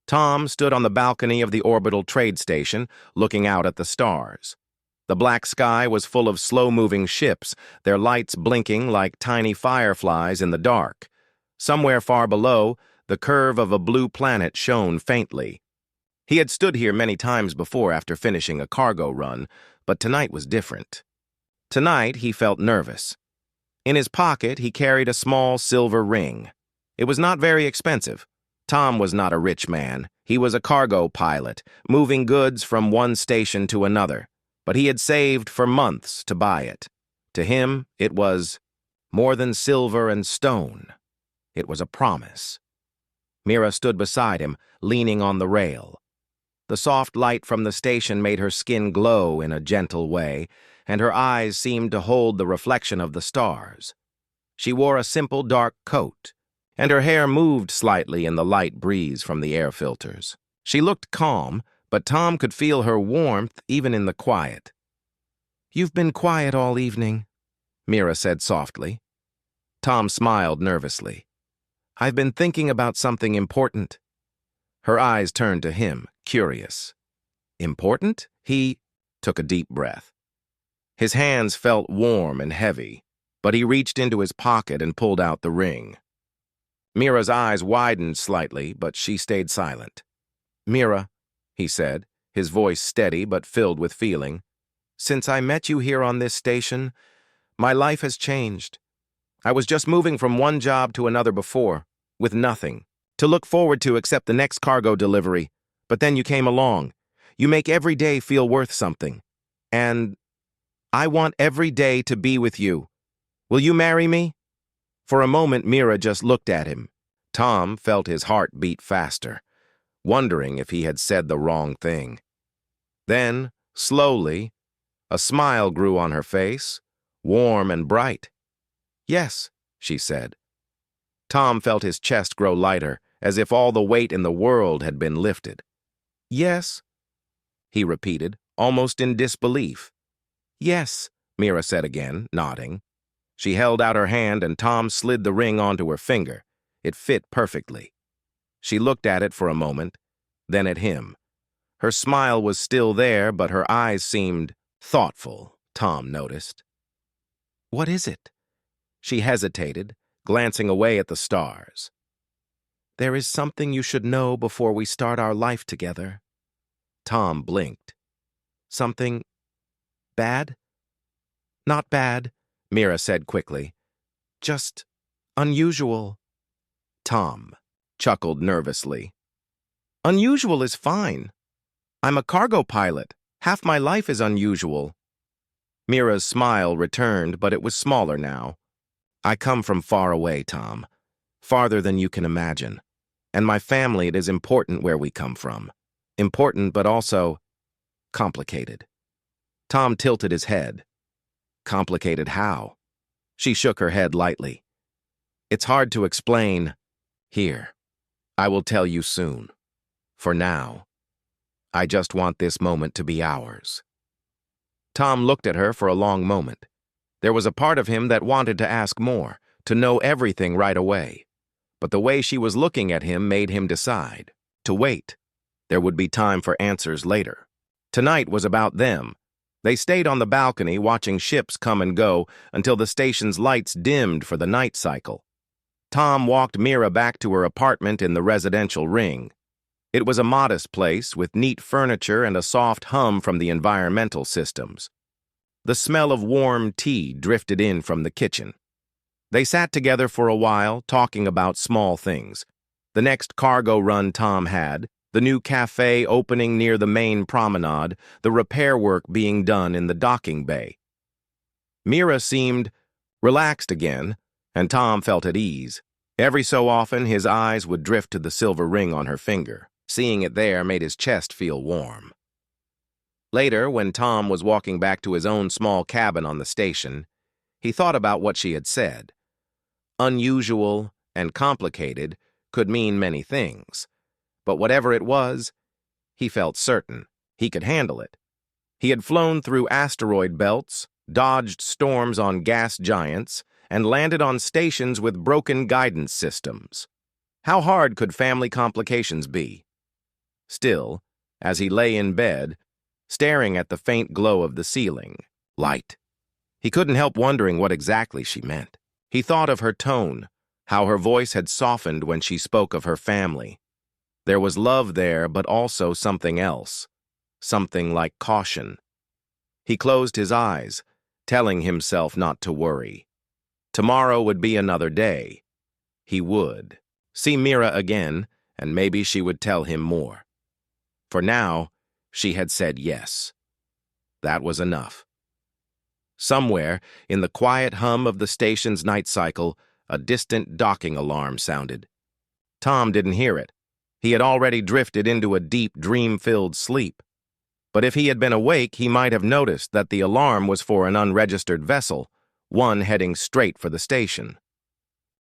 Tom stood on the balcony of the orbital trade station, looking out at the stars. The black sky was full of slow-moving ships, their lights blinking like tiny fireflies in the dark. Somewhere far below, the curve of a blue planet shone faintly. He had stood here many times before after finishing a cargo run, but tonight was different. Tonight, he felt nervous. In his pocket, he carried a small silver ring. It was not very expensive. Tom was not a rich man. He was a cargo pilot, moving goods from one station to another, but he had saved for months to buy it. To him, it was more than silver and stone. It was a promise. Mira stood beside him, leaning on the rail. The soft light from the station made her skin glow in a gentle way, and her eyes seemed to hold the reflection of the stars. She wore a simple dark coat, and her hair moved slightly in the light breeze from the air filters. She looked calm, but Tom could feel her warmth even in the quiet. "You've been quiet all evening," Mira said softly. Tom smiled nervously. "I've been thinking about something important." Her eyes turned to him, curious. "Important?" He took a deep breath. His hands felt warm and heavy, but he reached into his pocket and pulled out the ring. Mira's eyes widened slightly, but she stayed silent. "Mira," he said, his voice steady but filled with feeling, "since I met you here on this station, my life has changed. I was just moving from one job to another before, with nothing to look forward to except the next cargo delivery, but then you came along. You make every day feel worth something. And I want every day to be with you. Will you marry me?" For a moment, Mira just looked at him. Tom felt his heart beat faster, wondering if he had said the wrong thing. Then, slowly, a smile grew on her face, warm and bright. "Yes," she said. Tom felt his chest grow lighter, as if all the weight in the world had been lifted. "Yes," he repeated, almost in disbelief. "Yes," Mira said again, nodding. She held out her hand and Tom slid the ring onto her finger. It fit perfectly. She looked at it for a moment, then at him. Her smile was still there, but her eyes seemed thoughtful, Tom noticed. "What is it?" She hesitated, glancing away at the stars. "There is something you should know before we start our life together." Tom blinked. "Something bad?" "Not bad," Mira said quickly. "Just unusual." Tom chuckled nervously. "Unusual is fine. I'm a cargo pilot. Half my life is unusual." Mira's smile returned, but it was smaller now. "I come from far away, Tom. Farther than you can imagine. And my family, it is important where we come from. Important, but also complicated." Tom tilted his head. "Complicated how?" She shook her head lightly. "It's hard to explain. Here, I will tell you soon. For now, I just want this moment to be ours." Tom looked at her for a long moment. There was a part of him that wanted to ask more, to know everything right away. But the way she was looking at him made him decide to wait. There would be time for answers later. Tonight was about them. They stayed on the balcony watching ships come and go until the station's lights dimmed for the night cycle. Tom walked Mira back to her apartment in the residential ring. It was a modest place with neat furniture and a soft hum from the environmental systems. The smell of warm tea drifted in from the kitchen. They sat together for a while, talking about small things. The next cargo run Tom had, the new cafe opening near the main promenade, the repair work being done in the docking bay. Mira seemed relaxed again, and Tom felt at ease. Every so often, his eyes would drift to the silver ring on her finger. Seeing it there made his chest feel warm. Later, when Tom was walking back to his own small cabin on the station, he thought about what she had said. Unusual and complicated could mean many things, but whatever it was, he felt certain he could handle it. He had flown through asteroid belts, dodged storms on gas giants, and landed on stations with broken guidance systems. How hard could family complications be? Still, as he lay in bed, staring at the faint glow of the ceiling, light, he couldn't help wondering what exactly she meant. He thought of her tone, how her voice had softened when she spoke of her family. There was love there, but also something else, something like caution. He closed his eyes, telling himself not to worry. Tomorrow would be another day. He would see Mira again, and maybe she would tell him more. For now, she had said yes. That was enough. Somewhere, in the quiet hum of the station's night cycle, a distant docking alarm sounded. Tom didn't hear it. He had already drifted into a deep, dream-filled sleep. But if he had been awake, he might have noticed that the alarm was for an unregistered vessel, one heading straight for the station.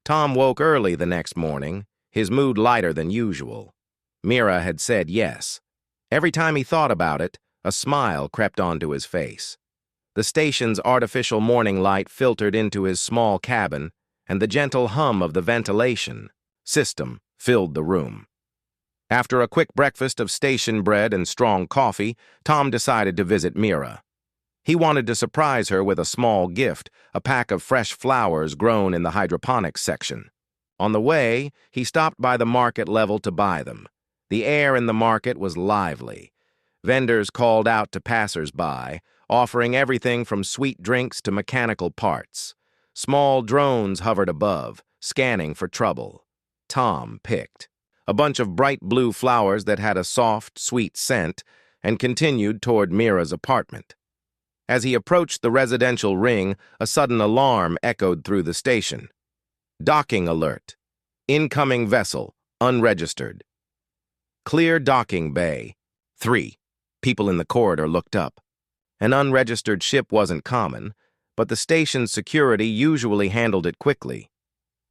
Tom woke early the next morning, his mood lighter than usual. Mira had said yes. Every time he thought about it, a smile crept onto his face. The station's artificial morning light filtered into his small cabin, and the gentle hum of the ventilation system filled the room. After a quick breakfast of station bread and strong coffee, Tom decided to visit Mira. He wanted to surprise her with a small gift, a pack of fresh flowers grown in the hydroponics section. On the way, he stopped by the market level to buy them. The air in the market was lively. Vendors called out to passers-by, offering everything from sweet drinks to mechanical parts. Small drones hovered above, scanning for trouble. Tom picked a bunch of bright blue flowers that had a soft, sweet scent, and continued toward Mira's apartment. As he approached the residential ring, a sudden alarm echoed through the station. Docking alert. Incoming vessel, unregistered. Clear docking bay. 3. People in the corridor looked up. An unregistered ship wasn't common, but the station's security usually handled it quickly.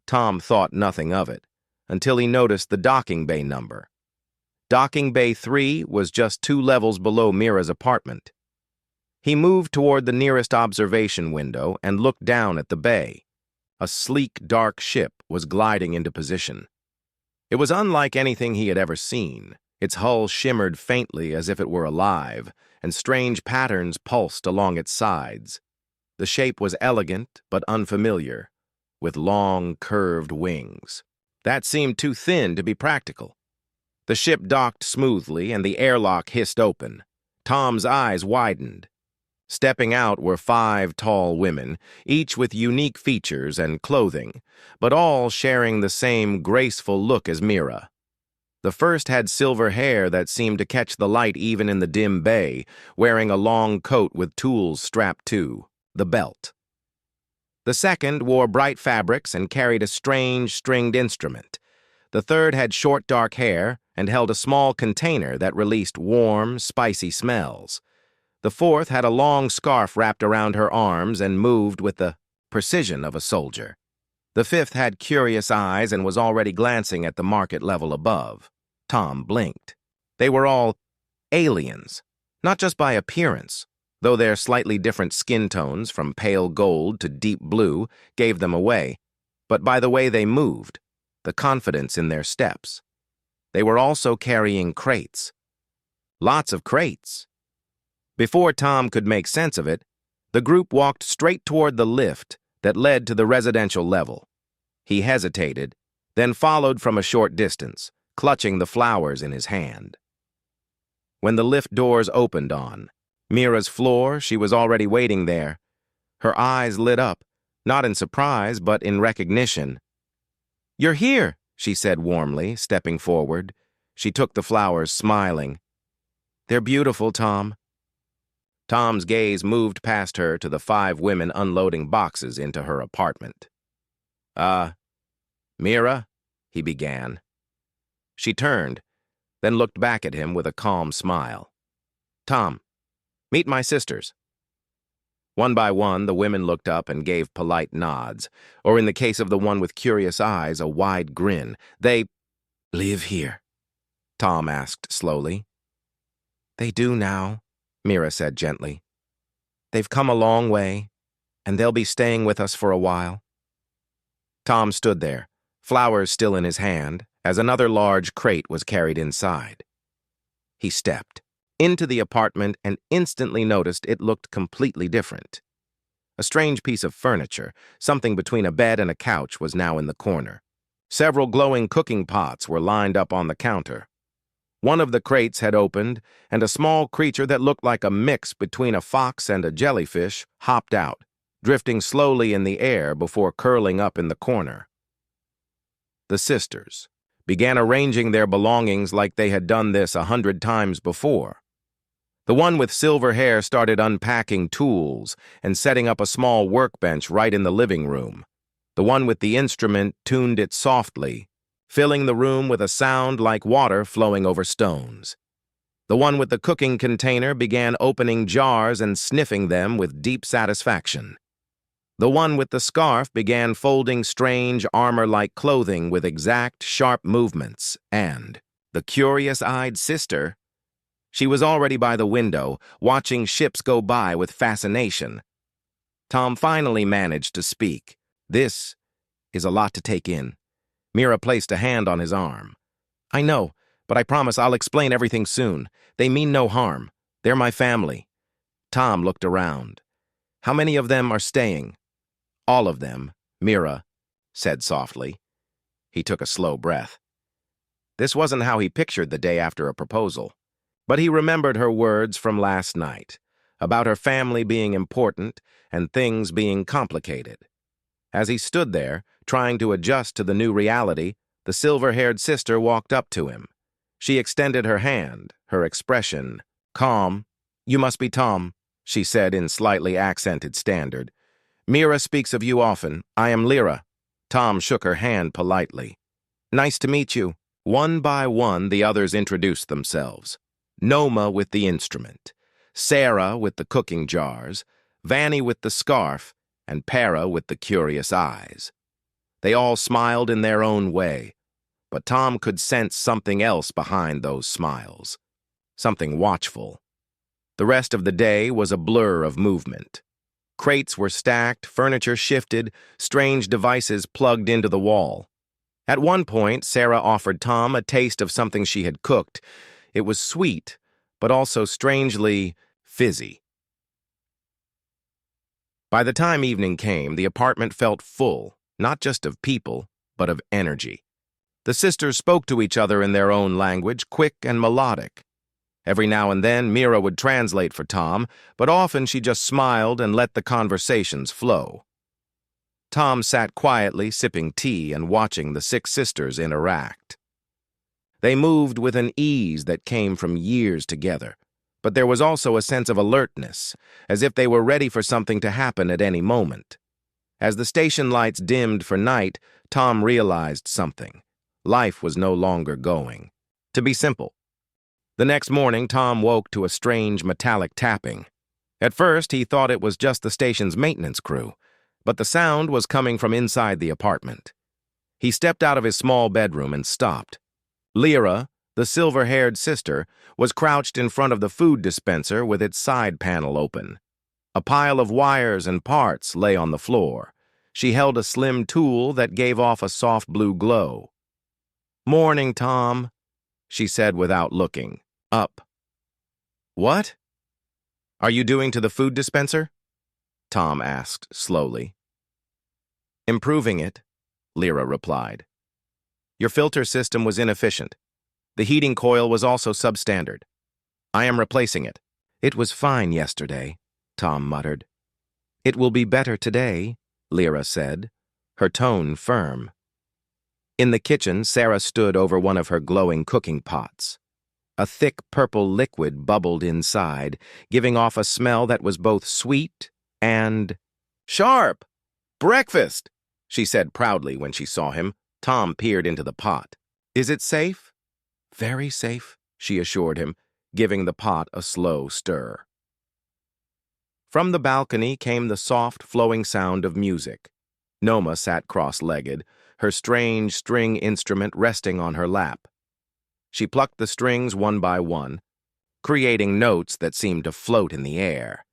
Tom thought nothing of it, until he noticed the docking bay number. Docking bay 3 was just 2 levels below Mira's apartment. He moved toward the nearest observation window and looked down at the bay. A sleek, dark ship was gliding into position. It was unlike anything he had ever seen. Its hull shimmered faintly as if it were alive, and strange patterns pulsed along its sides. The shape was elegant but unfamiliar, with long, curved wings. That seemed too thin to be practical. The ship docked smoothly, and the airlock hissed open. Tom's eyes widened. Stepping out were 5 tall women, each with unique features and clothing, but all sharing the same graceful look as Mira. The first had silver hair that seemed to catch the light even in the dim bay, wearing a long coat with tools strapped to the belt. The second wore bright fabrics and carried a strange stringed instrument. The third had short dark hair and held a small container that released warm, spicy smells. The fourth had a long scarf wrapped around her arms and moved with the precision of a soldier. The fifth had curious eyes and was already glancing at the market level above. Tom blinked. They were all aliens, not just by appearance, though their slightly different skin tones, from pale gold to deep blue, gave them away, but by the way they moved, the confidence in their steps. They were also carrying crates. Lots of crates. Before Tom could make sense of it, the group walked straight toward the lift that led to the residential level. He hesitated, then followed from a short distance, clutching the flowers in his hand. When the lift doors opened on Mira's floor, she was already waiting there. Her eyes lit up, not in surprise, but in recognition. "You're here," she said warmly, stepping forward. She took the flowers, smiling. "They're beautiful, Tom." Tom's gaze moved past her to the 5 women unloading boxes into her apartment. Mira," he began. She turned, then looked back at him with a calm smile. "Tom, meet my sisters." One by one, the women looked up and gave polite nods, or in the case of the one with curious eyes, a wide grin. "They live here?" Tom asked slowly. "They do now," Mira said gently. "They've come a long way, and they'll be staying with us for a while." Tom stood there, flowers still in his hand, as another large crate was carried inside. He stepped into the apartment and instantly noticed it looked completely different. A strange piece of furniture, something between a bed and a couch, was now in the corner. Several glowing cooking pots were lined up on the counter. One of the crates had opened, and a small creature that looked like a mix between a fox and a jellyfish hopped out, drifting slowly in the air before curling up in the corner. The sisters began arranging their belongings like they had done this 100 times before. The one with silver hair started unpacking tools and setting up a small workbench right in the living room. The one with the instrument tuned it softly, filling the room with a sound like water flowing over stones. The one with the cooking container began opening jars and sniffing them with deep satisfaction. The one with the scarf began folding strange armor-like clothing with exact, sharp movements, and the curious-eyed sister, she was already by the window, watching ships go by with fascination. Tom finally managed to speak. "This is a lot to take in." Mira placed a hand on his arm. "I know, but I promise I'll explain everything soon. They mean no harm. They're my family." Tom looked around. "How many of them are staying?" "All of them," Mira said softly. He took a slow breath. This wasn't how he pictured the day after a proposal. But he remembered her words from last night, about her family being important and things being complicated. As he stood there, trying to adjust to the new reality, the silver-haired sister walked up to him. She extended her hand, her expression calm. "You must be Tom," she said in slightly accented standard. "Mira speaks of you often. I am Lyra." Tom shook her hand politely. "Nice to meet you." One by one, the others introduced themselves. Noma with the instrument, Sarah with the cooking jars, Vanny with the scarf, and Para with the curious eyes. They all smiled in their own way, but Tom could sense something else behind those smiles, something watchful. The rest of the day was a blur of movement. Crates were stacked, furniture shifted, strange devices plugged into the wall. At one point, Sarah offered Tom a taste of something she had cooked. It was sweet, but also strangely fizzy. By the time evening came, the apartment felt full, not just of people, but of energy. The sisters spoke to each other in their own language, quick and melodic. Every now and then, Mira would translate for Tom, but often she just smiled and let the conversations flow. Tom sat quietly, sipping tea and watching the 6 sisters interact. They moved with an ease that came from years together, but there was also a sense of alertness, as if they were ready for something to happen at any moment. As the station lights dimmed for night, Tom realized something. Life was no longer going to be simple. The next morning, Tom woke to a strange metallic tapping. At first, he thought it was just the station's maintenance crew, but the sound was coming from inside the apartment. He stepped out of his small bedroom and stopped. Lyra, the silver-haired sister, was crouched in front of the food dispenser with its side panel open. A pile of wires and parts lay on the floor. She held a slim tool that gave off a soft blue glow. "Morning, Tom," she said without looking up. "What are you doing to the food dispenser?" Tom asked slowly. "Improving it," Lyra replied. "Your filter system was inefficient. The heating coil was also substandard. I am replacing it." "It was fine yesterday," Tom muttered. "It will be better today," Lyra said, her tone firm. In the kitchen, Sarah stood over one of her glowing cooking pots. A thick purple liquid bubbled inside, giving off a smell that was both sweet and sharp. "Breakfast," she said proudly when she saw him. Tom peered into the pot. "Is it safe?" "Very safe," she assured him, giving the pot a slow stir. From the balcony came the soft, flowing sound of music. Noma sat cross-legged, her strange string instrument resting on her lap. She plucked the strings one by one, creating notes that seemed to float in the air.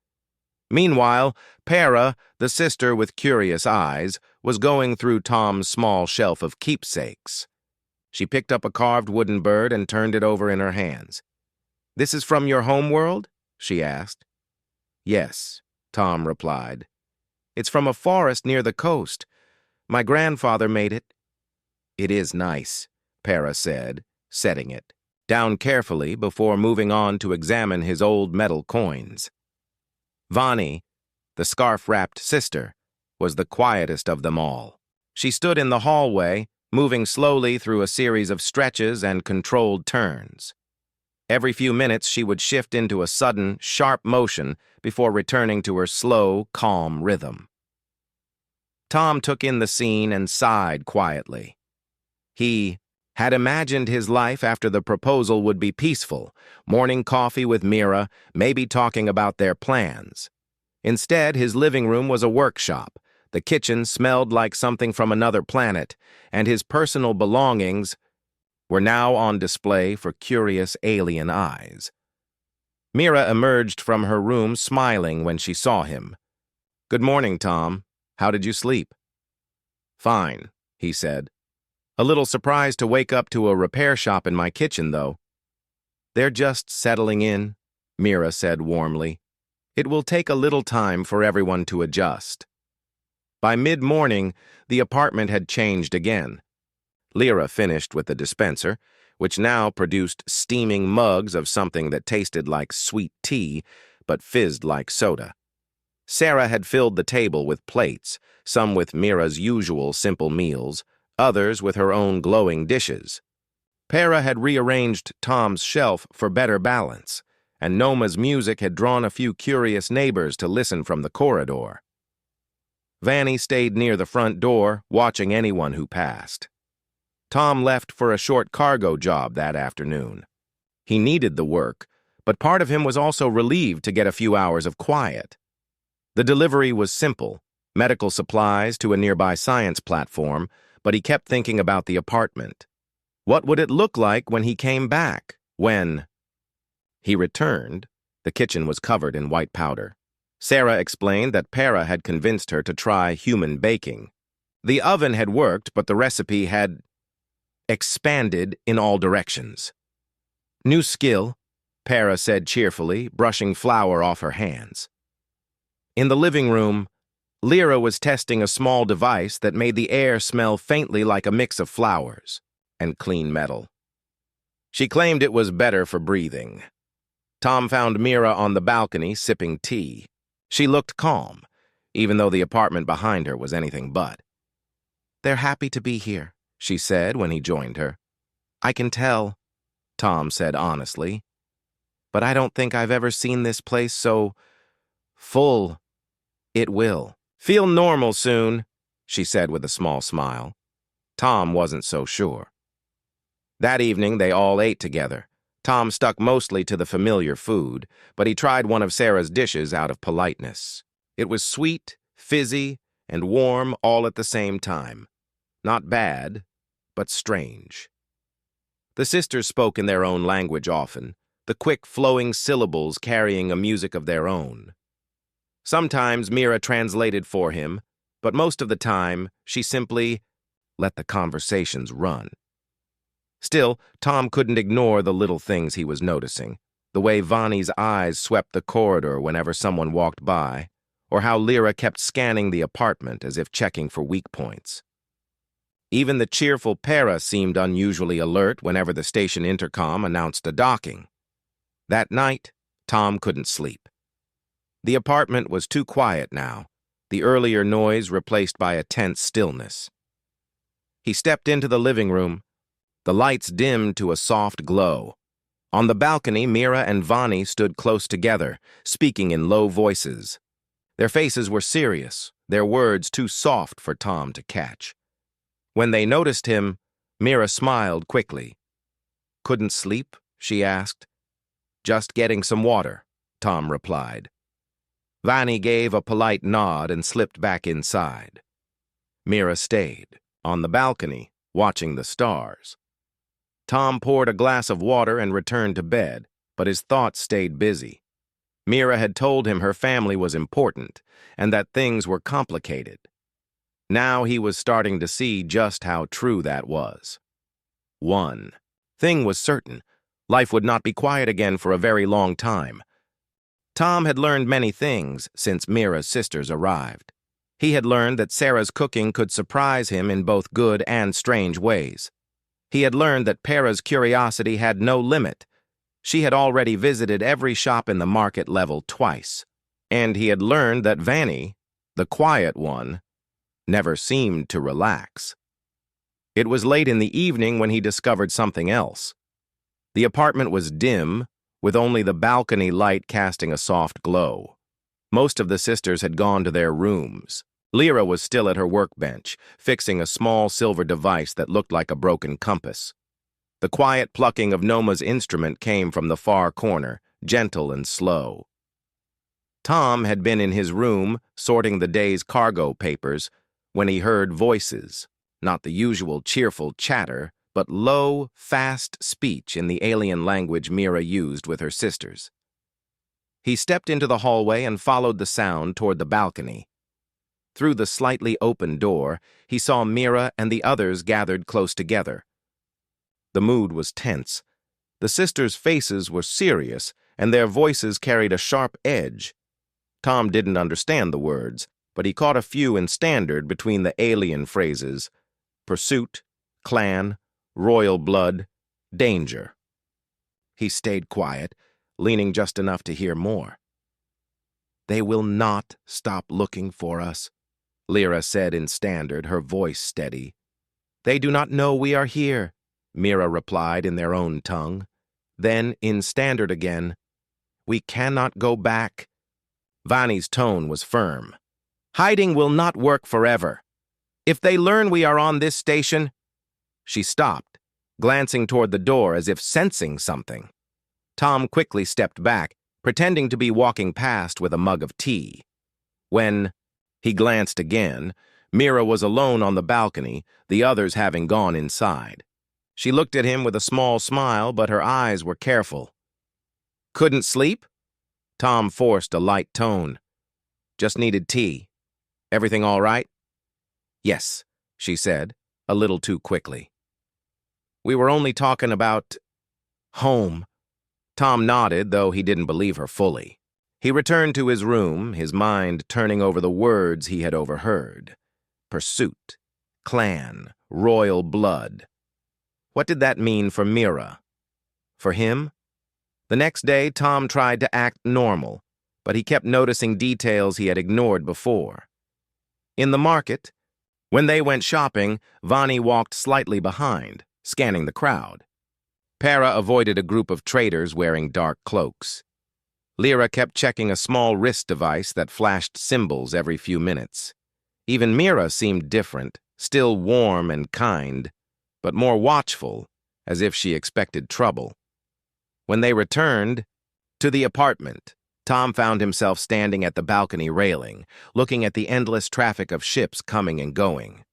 Meanwhile, Para, the sister with curious eyes, was going through Tom's small shelf of keepsakes. She picked up a carved wooden bird and turned it over in her hands. "This is from your home world?" she asked. "Yes," Tom replied. "It's from a forest near the coast. My grandfather made it." "It is nice," Para said, setting it down carefully before moving on to examine his old metal coins. Vani, the scarf-wrapped sister, was the quietest of them all. She stood in the hallway, moving slowly through a series of stretches and controlled turns. Every few minutes she would shift into a sudden, sharp motion before returning to her slow, calm rhythm. Tom took in the scene and sighed quietly. He had imagined his life after the proposal would be peaceful, morning coffee with Mira, maybe talking about their plans. Instead, his living room was a workshop. The kitchen smelled like something from another planet, and his personal belongings were now on display for curious alien eyes. Mira emerged from her room smiling when she saw him. "Good morning, Tom. How did you sleep?" "Fine," he said. "A little surprised to wake up to a repair shop in my kitchen, though." "They're just settling in," Mira said warmly. "It will take a little time for everyone to adjust." By mid-morning, the apartment had changed again. Lyra finished with the dispenser, which now produced steaming mugs of something that tasted like sweet tea, but fizzed like soda. Sarah had filled the table with plates, some with Mira's usual simple meals, others with her own glowing dishes. Para had rearranged Tom's shelf for better balance, and Noma's music had drawn a few curious neighbors to listen from the corridor. Vanny stayed near the front door, watching anyone who passed. Tom left for a short cargo job that afternoon. He needed the work, but part of him was also relieved to get a few hours of quiet. The delivery was simple, medical supplies to a nearby science platform, but he kept thinking about the apartment. What would it look like when he came back? When he returned, the kitchen was covered in white powder. Sarah explained that Para had convinced her to try human baking. The oven had worked, but the recipe had expanded in all directions. "New skill," Para said cheerfully, brushing flour off her hands. In the living room, Lyra was testing a small device that made the air smell faintly like a mix of flowers and clean metal. She claimed it was better for breathing. Tom found Mira on the balcony sipping tea. She looked calm, even though the apartment behind her was anything but. "They're happy to be here," she said when he joined her. "I can tell," Tom said honestly. "But I don't think I've ever seen this place so full. It will feel normal soon," she said with a small smile. Tom wasn't so sure. That evening, they all ate together. Tom stuck mostly to the familiar food, but he tried one of Sarah's dishes out of politeness. It was sweet, fizzy, and warm all at the same time. Not bad, but strange. The sisters spoke in their own language often, the quick, flowing syllables carrying a music of their own. Sometimes Mira translated for him, but most of the time, she simply let the conversations run. Still, Tom couldn't ignore the little things he was noticing, the way Vani's eyes swept the corridor whenever someone walked by, or how Lyra kept scanning the apartment as if checking for weak points. Even the cheerful Para seemed unusually alert whenever the station intercom announced a docking. That night, Tom couldn't sleep. The apartment was too quiet now, the earlier noise replaced by a tense stillness. He stepped into the living room. The lights dimmed to a soft glow. On the balcony, Mira and Vani stood close together, speaking in low voices. Their faces were serious, their words too soft for Tom to catch. When they noticed him, Mira smiled quickly. "Couldn't sleep?" she asked. "Just getting some water," Tom replied. Vani gave a polite nod and slipped back inside. Mira stayed, on the balcony, watching the stars. Tom poured a glass of water and returned to bed, but his thoughts stayed busy. Mira had told him her family was important and that things were complicated. Now he was starting to see just how true that was. One thing was certain: Life would not be quiet again for a very long time. Tom had learned many things since Mira's sisters arrived. He had learned that Sarah's cooking could surprise him in both good and strange ways. He had learned that Para's curiosity had no limit. She had already visited every shop in the market level twice. And he had learned that Vanny, the quiet one, never seemed to relax. It was late in the evening when he discovered something else. The apartment was dim, with only the balcony light casting a soft glow. Most of the sisters had gone to their rooms. Lyra was still at her workbench, fixing a small silver device that looked like a broken compass. The quiet plucking of Noma's instrument came from the far corner, gentle and slow. Tom had been in his room, sorting the day's cargo papers, when he heard voices, not the usual cheerful chatter, but low, fast speech in the alien language Mira used with her sisters. He stepped into the hallway and followed the sound toward the balcony. Through the slightly open door, he saw Mira and the others gathered close together. The mood was tense. The sisters' faces were serious, and their voices carried a sharp edge. Tom didn't understand the words, but he caught a few in standard between the alien phrases: pursuit, clan, royal blood, danger. He stayed quiet, leaning just enough to hear more. "They will not stop looking for us," Lyra said in standard, her voice steady. "They do not know we are here," Mira replied in their own tongue. Then, in standard again, "We cannot go back." Vanny's tone was firm. "Hiding will not work forever. If they learn we are on this station—" She stopped, glancing toward the door as if sensing something. Tom quickly stepped back, pretending to be walking past with a mug of tea. When he glanced again, Mira was alone on the balcony, the others having gone inside. She looked at him with a small smile, but her eyes were careful. "Couldn't sleep?" Tom forced a light tone. "Just needed tea. Everything all right?" "Yes," she said, a little too quickly. "We were only talking about home." Tom nodded, though he didn't believe her fully. He returned to his room, his mind turning over the words he had overheard. Pursuit, clan, royal blood. What did that mean for Mira? For him? The next day, Tom tried to act normal, but he kept noticing details he had ignored before. In the market, when they went shopping, Vanny walked slightly behind, scanning the crowd. Para avoided a group of traders wearing dark cloaks. Lyra kept checking a small wrist device that flashed symbols every few minutes. Even Mira seemed different, still warm and kind, but more watchful, as if she expected trouble. When they returned to the apartment, Tom found himself standing at the balcony railing, looking at the endless traffic of ships coming and going.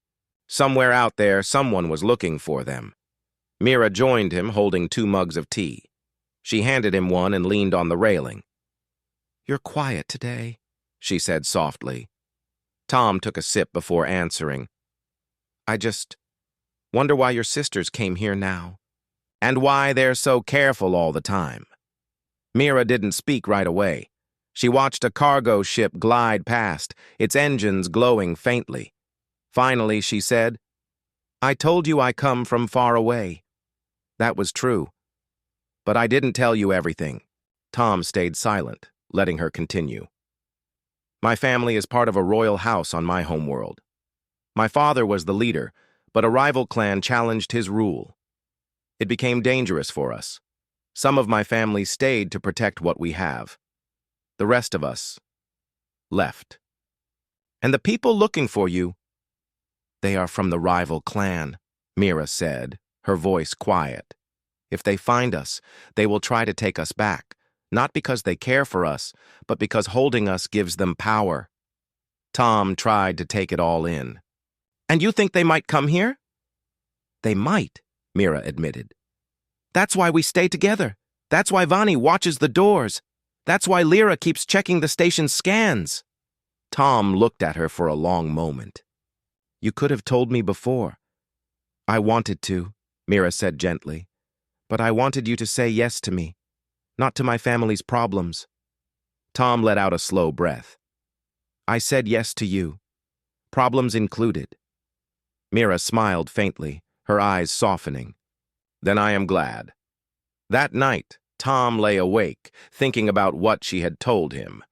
Somewhere out there, someone was looking for them. Mira joined him, holding 2 mugs of tea. She handed him one and leaned on the railing. "You're quiet today," she said softly. Tom took a sip before answering. "I just wonder why your sisters came here now, and why they're so careful all the time." Mira didn't speak right away. She watched a cargo ship glide past, its engines glowing faintly. Finally, she said, "I told you I come from far away." That was true. But I didn't tell you everything. Tom stayed silent, letting her continue. "My family is part of a royal house on my homeworld. My father was the leader, but a rival clan challenged his rule. It became dangerous for us. Some of my family stayed to protect what we have. The rest of us left. And the people looking for you, they are from the rival clan," Mira said, her voice quiet. "If they find us, they will try to take us back, not because they care for us, but because holding us gives them power." Tom tried to take it all in. "And you think they might come here?" "They might," Mira admitted. "That's why we stay together. That's why Vanny watches the doors. That's why Lyra keeps checking the station's scans." Tom looked at her for a long moment. "You could have told me before." "I wanted to," Mira said gently. But I wanted you to say yes to me, not to my family's problems. Tom let out a slow breath. I said yes to you, problems included. Mira smiled faintly, her eyes softening. Then I am glad. That night, Tom lay awake, thinking about what she had told him.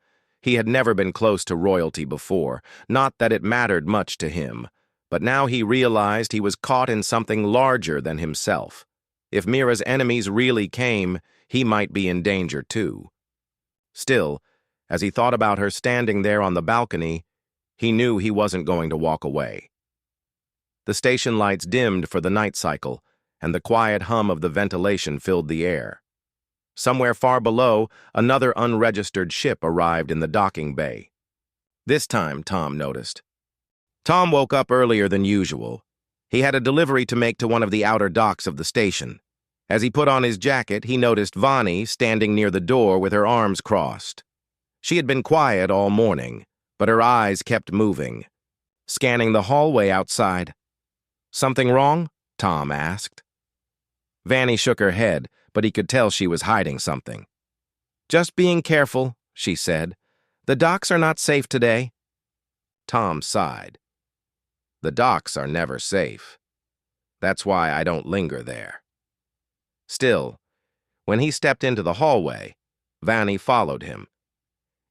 He had never been close to royalty before, not that it mattered much to him, but now he realized he was caught in something larger than himself. If Mira's enemies really came, he might be in danger too. Still, as he thought about her standing there on the balcony, he knew he wasn't going to walk away. The station lights dimmed for the night cycle, and the quiet hum of the ventilation filled the air. Somewhere far below, another unregistered ship arrived in the docking bay. This time, Tom noticed. Tom woke up earlier than usual. He had a delivery to make to one of the outer docks of the station. As he put on his jacket, he noticed Vani standing near the door with her arms crossed. She had been quiet all morning, but her eyes kept moving, scanning the hallway outside. Something wrong? Tom asked. Vani shook her head, but he could tell she was hiding something. Just being careful, she said. The docks are not safe today. Tom sighed. The docks are never safe. That's why I don't linger there. Still, when he stepped into the hallway, Vani followed him.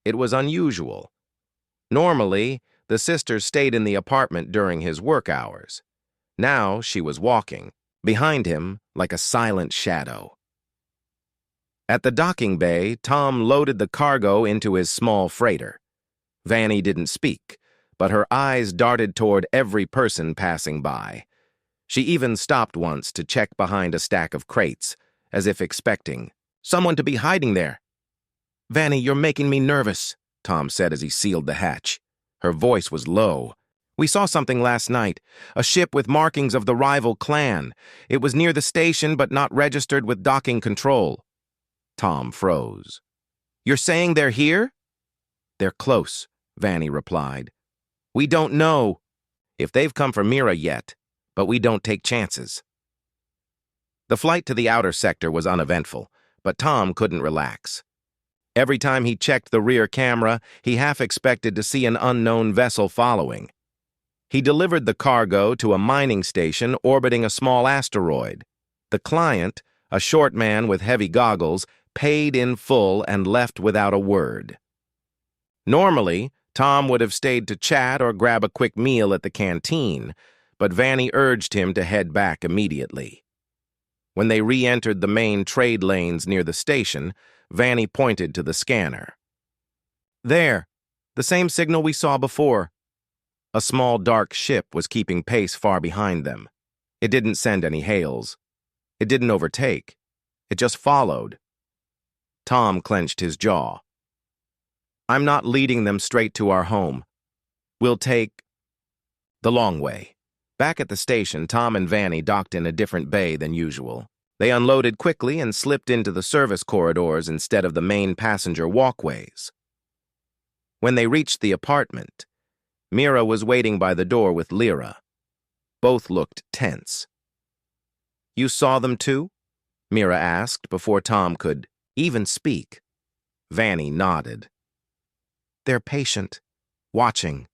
It was unusual. Normally, the sisters stayed in the apartment during his work hours. Now she was walking, behind him like a silent shadow. At the docking bay, Tom loaded the cargo into his small freighter. Vani didn't speak, but her eyes darted toward every person passing by. She even stopped once to check behind a stack of crates, as if expecting someone to be hiding there. Vani, you're making me nervous, Tom said as he sealed the hatch. Her voice was low. We saw something last night, a ship with markings of the rival clan. It was near the station but not registered with docking control. Tom froze. You're saying they're here? They're close, Vani replied. We don't know if they've come for Mira yet, but we don't take chances. The flight to the outer sector was uneventful, but Tom couldn't relax. Every time he checked the rear camera, he half expected to see an unknown vessel following. He delivered the cargo to a mining station orbiting a small asteroid. The client, a short man with heavy goggles, paid in full and left without a word. Normally, Tom would have stayed to chat or grab a quick meal at the canteen, but Vani urged him to head back immediately. When they re-entered the main trade lanes near the station, Vani pointed to the scanner. There, the same signal we saw before. A small dark ship was keeping pace far behind them. It didn't send any hails. It didn't overtake. It just followed. Tom clenched his jaw. I'm not leading them straight to our home. We'll take the long way. Back at the station, Tom and Vani docked in a different bay than usual. They unloaded quickly and slipped into the service corridors instead of the main passenger walkways. When they reached the apartment, Mira was waiting by the door with Lyra. Both looked tense. You saw them too? Mira asked before Tom could even speak. Vani nodded. They're patient, watching,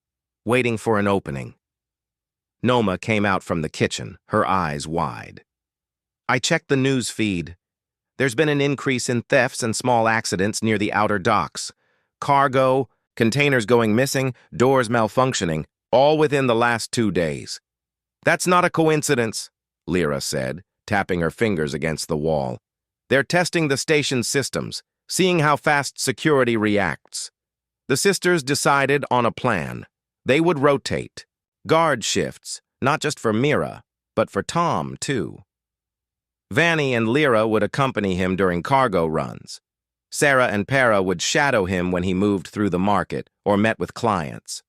waiting for an opening. Noma came out from the kitchen, her eyes wide. I checked the news feed. There's been an increase in thefts and small accidents near the outer docks. Cargo, containers going missing, doors malfunctioning, all within the last 2 days. That's not a coincidence, Lyra said, tapping her fingers against the wall. They're testing the station's systems, seeing how fast security reacts. The sisters decided on a plan. They would rotate. Guard shifts, not just for Mira, but for Tom, too. Vani and Lyra would accompany him during cargo runs. Sarah and Para would shadow him when he moved through the market or met with clients.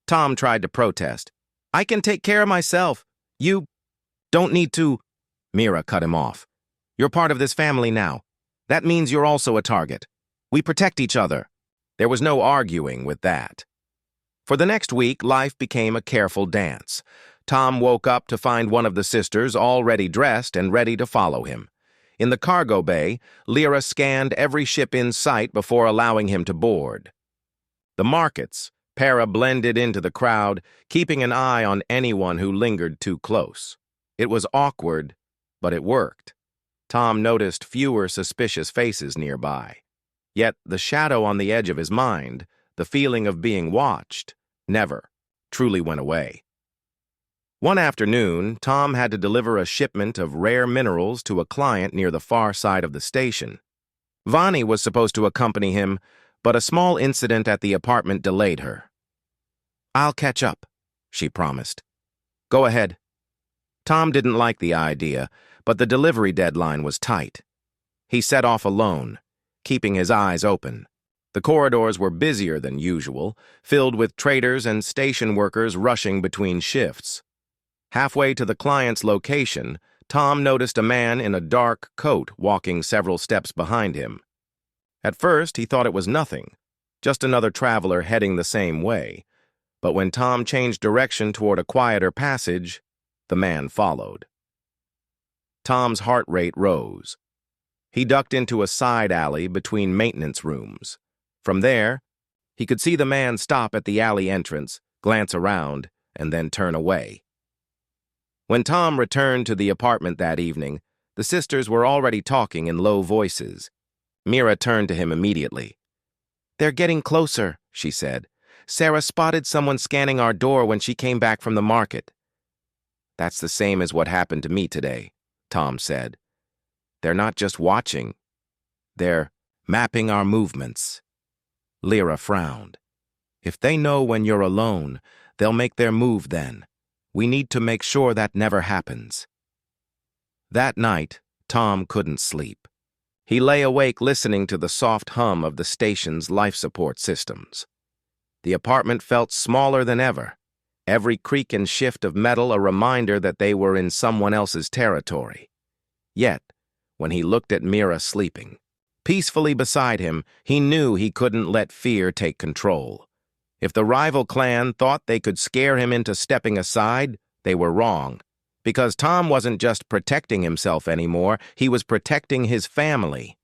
Tom tried to protest. I can take care of myself. You don't need to. Mira cut him off. You're part of this family now. That means you're also a target. We protect each other. There was no arguing with that. For the next week, life became a careful dance. Tom woke up to find one of the sisters already dressed and ready to follow him. In the cargo bay, Lyra scanned every ship in sight before allowing him to board. The markets, Para blended into the crowd, keeping an eye on anyone who lingered too close. It was awkward, but it worked. Tom noticed fewer suspicious faces nearby. Yet the shadow on the edge of his mind, the feeling of being watched, never truly went away. One afternoon, Tom had to deliver a shipment of rare minerals to a client near the far side of the station. Vani was supposed to accompany him, but a small incident at the apartment delayed her. "I'll catch up," she promised. "Go ahead." Tom didn't like the idea, but the delivery deadline was tight. He set off alone, keeping his eyes open. The corridors were busier than usual, filled with traders and station workers rushing between shifts. Halfway to the client's location, Tom noticed a man in a dark coat walking several steps behind him. At first, he thought it was nothing, just another traveler heading the same way. But when Tom changed direction toward a quieter passage, the man followed. Tom's heart rate rose. He ducked into a side alley between maintenance rooms. From there, he could see the man stop at the alley entrance, glance around, and then turn away. When Tom returned to the apartment that evening, the sisters were already talking in low voices. Mira turned to him immediately. "They're getting closer," she said. "Sarah spotted someone scanning our door when she came back from the market." "That's the same as what happened to me today," Tom said. "They're not just watching. They're mapping our movements." Lyra frowned. "If they know when you're alone, they'll make their move then. We need to make sure that never happens." That night, Tom couldn't sleep. He lay awake listening to the soft hum of the station's life support systems. The apartment felt smaller than ever, every creak and shift of metal a reminder that they were in someone else's territory. Yet, when he looked at Mira sleeping, peacefully beside him, he knew he couldn't let fear take control. If the rival clan thought they could scare him into stepping aside, they were wrong. Because Tom wasn't just protecting himself anymore, he was protecting his family.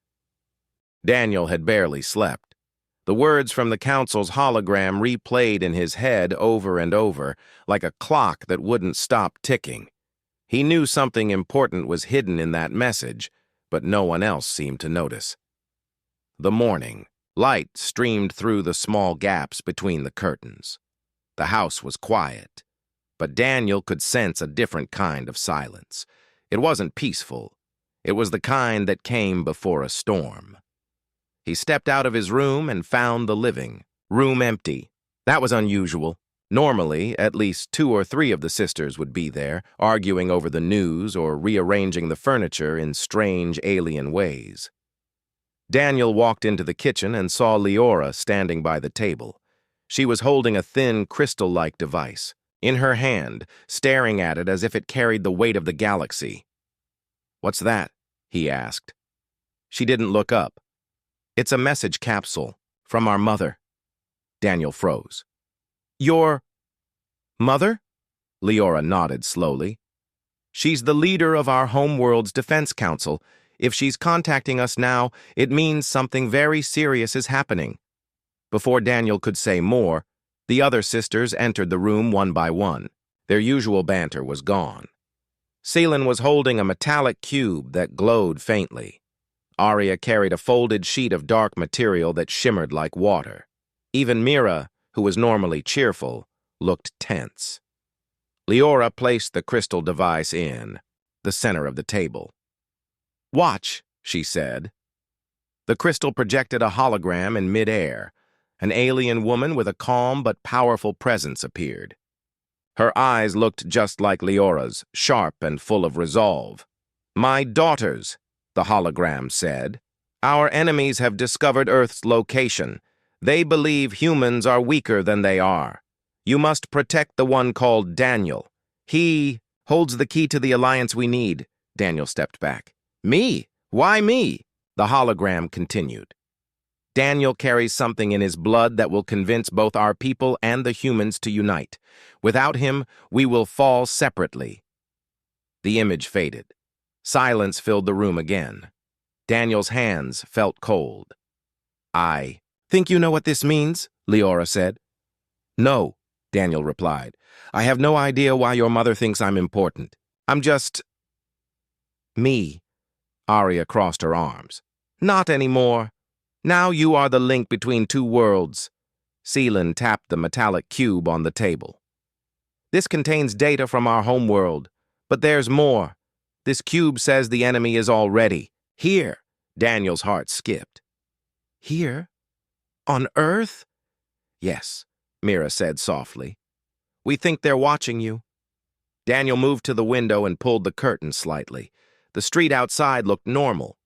Daniel had barely slept. The words from the council's hologram replayed in his head over and over, like a clock that wouldn't stop ticking. He knew something important was hidden in that message, but no one else seemed to notice. The morning. Light streamed through the small gaps between the curtains. The house was quiet, but Daniel could sense a different kind of silence. It wasn't peaceful. It was the kind that came before a storm. He stepped out of his room and found the living room empty. That was unusual. Normally, at least 2 or 3 of the sisters would be there, arguing over the news or rearranging the furniture in strange alien ways. Daniel walked into the kitchen and saw Leora standing by the table. She was holding a thin, crystal-like device, in her hand, staring at it as if it carried the weight of the galaxy. "What's that?" he asked. She didn't look up. "It's a message capsule from our mother." Daniel froze. "Your mother?" Leora nodded slowly. "She's the leader of our homeworld's defense council. If she's contacting us now, it means something very serious is happening." Before Daniel could say more, the other sisters entered the room one by one. Their usual banter was gone. Celine was holding a metallic cube that glowed faintly. Arya carried a folded sheet of dark material that shimmered like water. Even Mira, who was normally cheerful, looked tense. Leora placed the crystal device in the center of the table. "Watch," she said. The crystal projected a hologram in mid-air. An alien woman with a calm but powerful presence appeared. Her eyes looked just like Leora's, sharp and full of resolve. "My daughters," the hologram said, "our enemies have discovered Earth's location. They believe humans are weaker than they are. You must protect the one called Daniel. He holds the key to the alliance we need." Daniel stepped back. "Me? Why me?" the hologram continued. "Daniel carries something in his blood that will convince both our people and the humans to unite. Without him, we will fall separately." The image faded. Silence filled the room again. Daniel's hands felt cold. "I think you know what this means?" Leora said. "No," Daniel replied. "I have no idea why your mother thinks I'm important. I'm just me." Arya crossed her arms. "Not anymore. Now you are the link between two worlds." Seelan tapped the metallic cube on the table. "This contains data from our homeworld, but there's more. This cube says the enemy is already here." Daniel's heart skipped. "Here? On Earth?" "Yes," Mira said softly. "We think they're watching you." Daniel moved to the window and pulled the curtain slightly. The street outside looked normal.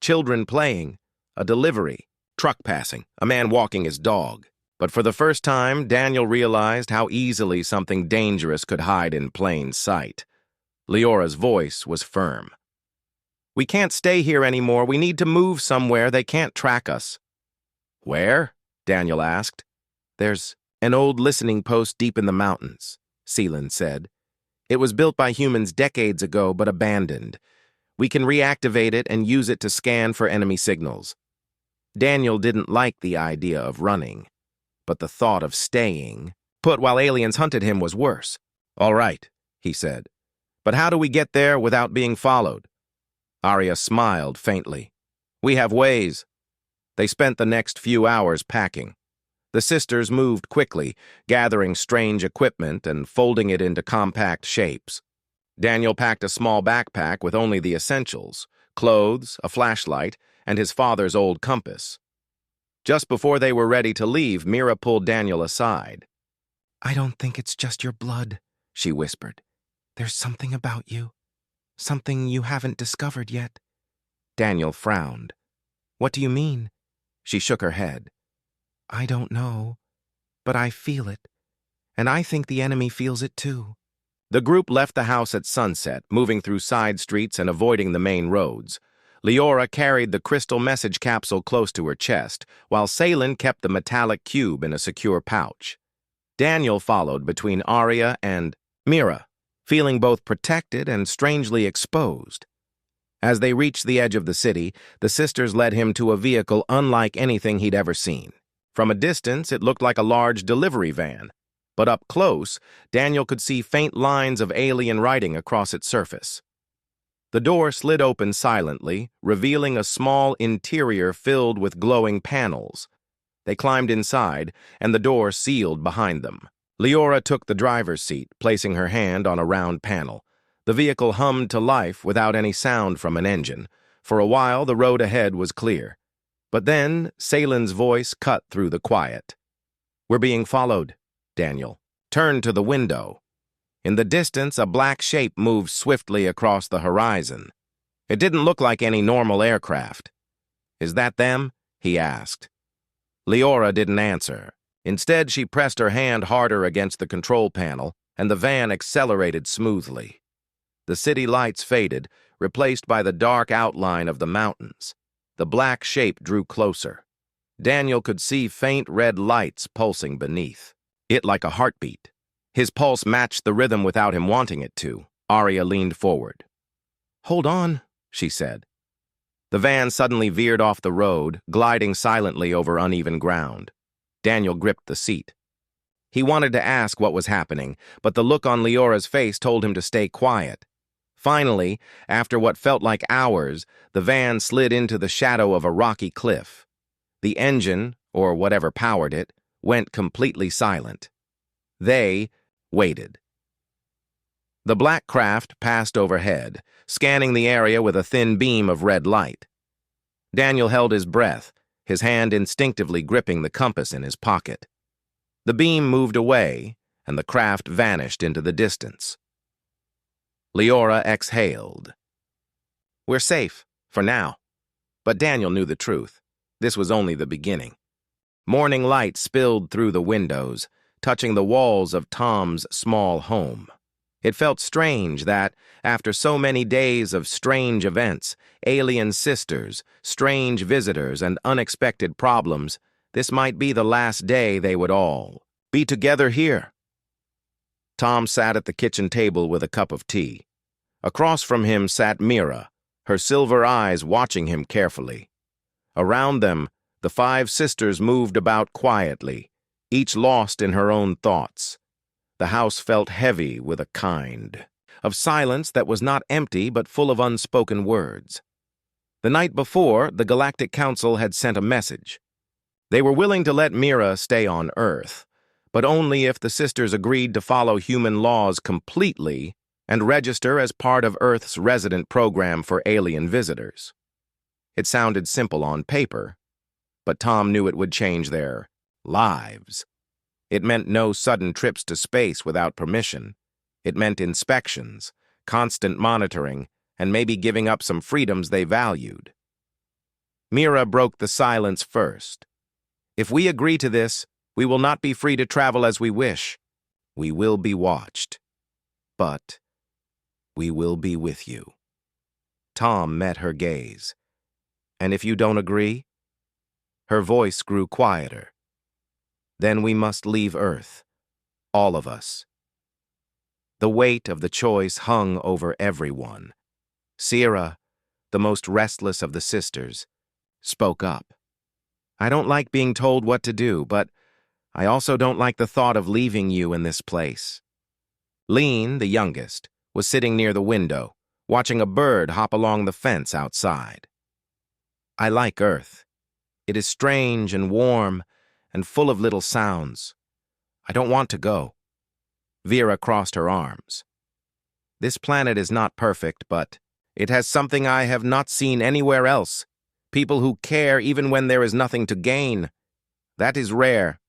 Children playing, a delivery, truck passing, a man walking his dog. But for the first time, Daniel realized how easily something dangerous could hide in plain sight. Leora's voice was firm. "We can't stay here anymore. We need to move somewhere. They can't track us." "Where?" Daniel asked. "There's an old listening post deep in the mountains," Seelan said. "It was built by humans decades ago, but abandoned. We can reactivate it and use it to scan for enemy signals." Daniel didn't like the idea of running, but the thought of staying, put while aliens hunted him, was worse. "All right," he said. "But how do we get there without being followed?" Arya smiled faintly. "We have ways." They spent the next few hours packing. The sisters moved quickly, gathering strange equipment and folding it into compact shapes. Daniel packed a small backpack with only the essentials: clothes, a flashlight, and his father's old compass. Just before they were ready to leave, Mira pulled Daniel aside. "I don't think it's just your blood," she whispered. "There's something about you. Something you haven't discovered yet." Daniel frowned. "What do you mean?" She shook her head. "I don't know, but I feel it, and I think the enemy feels it too." The group left the house at sunset, moving through side streets and avoiding the main roads. Leora carried the crystal message capsule close to her chest, while Seelan kept the metallic cube in a secure pouch. Daniel followed between Arya and Mira, feeling both protected and strangely exposed. As they reached the edge of the city, the sisters led him to a vehicle unlike anything he'd ever seen. From a distance, it looked like a large delivery van, but up close, Daniel could see faint lines of alien writing across its surface. The door slid open silently, revealing a small interior filled with glowing panels. They climbed inside, and the door sealed behind them. Leora took the driver's seat, placing her hand on a round panel. The vehicle hummed to life without any sound from an engine. For a while, the road ahead was clear. But then, Seelan's voice cut through the quiet. "We're being followed." Daniel turned to the window. In the distance, a black shape moved swiftly across the horizon. It didn't look like any normal aircraft. "Is that them?" he asked. Leora didn't answer. Instead, she pressed her hand harder against the control panel, and the van accelerated smoothly. The city lights faded, replaced by the dark outline of the mountains. The black shape drew closer. Daniel could see faint red lights pulsing beneath. It like a heartbeat. His pulse matched the rhythm without him wanting it to. Arya leaned forward. "Hold on," she said. The van suddenly veered off the road, gliding silently over uneven ground. Daniel gripped the seat. He wanted to ask what was happening, but the look on Leora's face told him to stay quiet. Finally, after what felt like hours, the van slid into the shadow of a rocky cliff. The engine, or whatever powered it, went completely silent. They waited. The black craft passed overhead, scanning the area with a thin beam of red light. Daniel held his breath, his hand instinctively gripping the compass in his pocket. The beam moved away, and the craft vanished into the distance. Leora exhaled. "We're safe, for now." But Daniel knew the truth. This was only the beginning. Morning light spilled through the windows, touching the walls of Tom's small home. It felt strange that, after so many days of strange events, alien sisters, strange visitors, and unexpected problems, this might be the last day they would all be together here. Tom sat at the kitchen table with a cup of tea. Across from him sat Mira, her silver eyes watching him carefully. Around them, the five sisters moved about quietly, each lost in her own thoughts. The house felt heavy with a kind of silence that was not empty but full of unspoken words. The night before, the Galactic Council had sent a message. They were willing to let Mira stay on Earth, but only if the sisters agreed to follow human laws completely and register as part of Earth's resident program for alien visitors. It sounded simple on paper, but Tom knew it would change their lives. It meant no sudden trips to space without permission. It meant inspections, constant monitoring, and maybe giving up some freedoms they valued. Mira broke the silence first. If we agree to this, we will not be free to travel as we wish. We will be watched. But we will be with you. Tom met her gaze. And if you don't agree? Her voice grew quieter. Then we must leave Earth, all of us. The weight of the choice hung over everyone. Sierra, the most restless of the sisters, spoke up. I don't like being told what to do, but I also don't like the thought of leaving you in this place. Lean, the youngest, was sitting near the window, watching a bird hop along the fence outside. I like Earth. It is strange and warm and full of little sounds. I don't want to go. Vera crossed her arms. This planet is not perfect, but it has something I have not seen anywhere else. People who care even when there is nothing to gain. That is rare.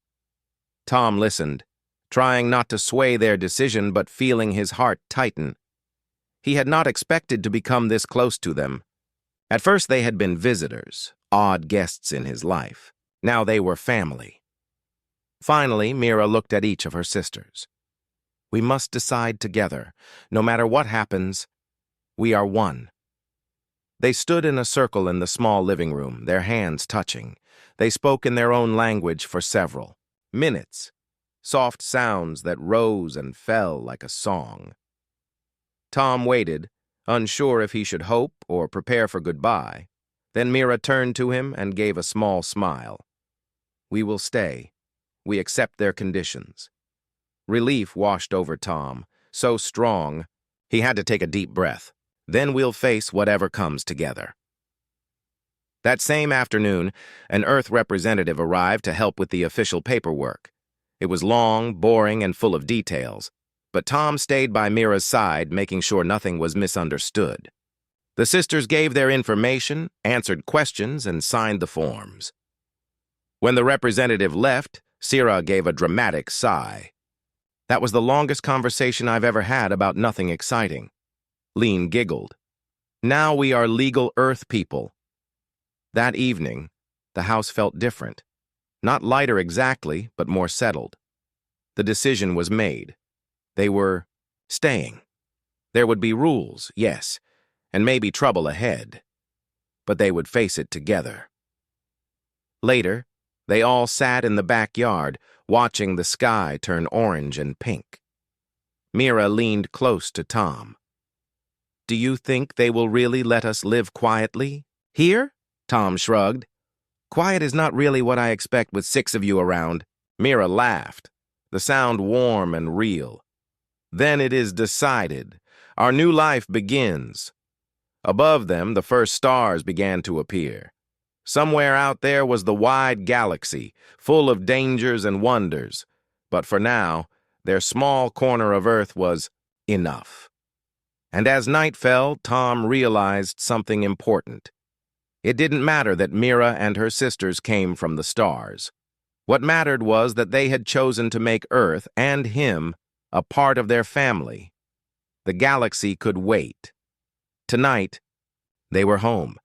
Tom listened, trying not to sway their decision but feeling his heart tighten. He had not expected to become this close to them. At first they had been visitors, odd guests in his life. Now they were family. Finally, Mira looked at each of her sisters. We must decide together. No matter what happens, we are one. They stood in a circle in the small living room, their hands touching. They spoke in their own language for several minutes, soft sounds that rose and fell like a song. Tom waited, unsure if he should hope or prepare for goodbye. Then Mira turned to him and gave a small smile. We will stay. We accept their conditions. Relief washed over Tom, so strong he had to take a deep breath. Then we'll face whatever comes together. That same afternoon, an Earth representative arrived to help with the official paperwork. It was long, boring, and full of details, but Tom stayed by Mira's side, making sure nothing was misunderstood. The sisters gave their information, answered questions, and signed the forms. When the representative left, Sierra gave a dramatic sigh. That was the longest conversation I've ever had about nothing exciting. Lean giggled. Now we are legal Earth people. That evening, the house felt different. Not lighter exactly, but more settled. The decision was made. They were staying. There would be rules, yes, and maybe trouble ahead. But they would face it together. Later, they all sat in the backyard, watching the sky turn orange and pink. Mira leaned close to Tom. Do you think they will really let us live quietly? Here? Tom shrugged. Quiet is not really what I expect with 6 of you around. Mira laughed, the sound warm and real. Then it is decided. Our new life begins. Above them, the first stars began to appear. Somewhere out there was the wide galaxy, full of dangers and wonders. But for now, their small corner of Earth was enough. And as night fell, Tom realized something important. It didn't matter that Mira and her sisters came from the stars. What mattered was that they had chosen to make Earth and him a part of their family. The galaxy could wait. Tonight, they were home.